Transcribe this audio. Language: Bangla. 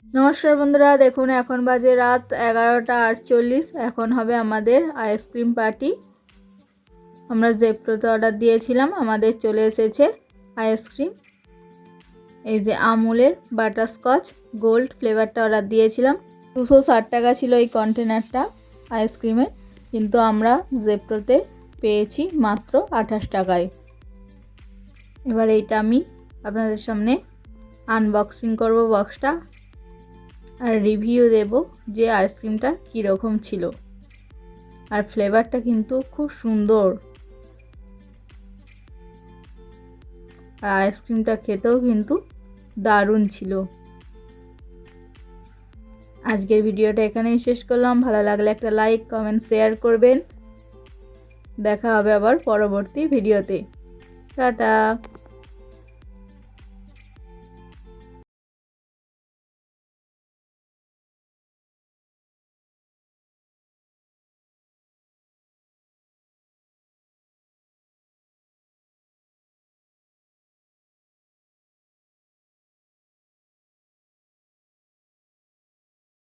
নমস্কার বন্ধুরা, দেখুন এখন বাজে রাত 11টা 48। এখন হবে আমাদের আইসক্রিম পার্টি। আমরা জেপ্টোতে অর্ডার দিয়েছিলাম, আমাদের চলে এসেছে আইসক্রিম। এই যে আমুলের বাটারস্কচ গোল্ড ফ্লেভারটা অর্ডার দিয়েছিলাম। 260 টাকা ছিল এই কন্টেনারটা আইসক্রিমের, কিন্তু আমরা জেপ্টোতে পেয়েছি মাত্র 28 টাকায়। এবার এইটা আমি আপনাদের সামনে আনবক্সিং করব বক্সটা, আর রিভিউ দেব যে আইসক্রিমটা কীরকম ছিল। আর ফ্লেভারটা কিন্তু খুব সুন্দর, আর আইসক্রিমটা খেতেও কিন্তু দারুণ ছিল। আজকের ভিডিওটা এখানেই শেষ করলাম। ভালো লাগলে একটা লাইক, কমেন্ট, শেয়ার করবেন। দেখা হবে আবার পরবর্তী ভিডিওতে। টাটা।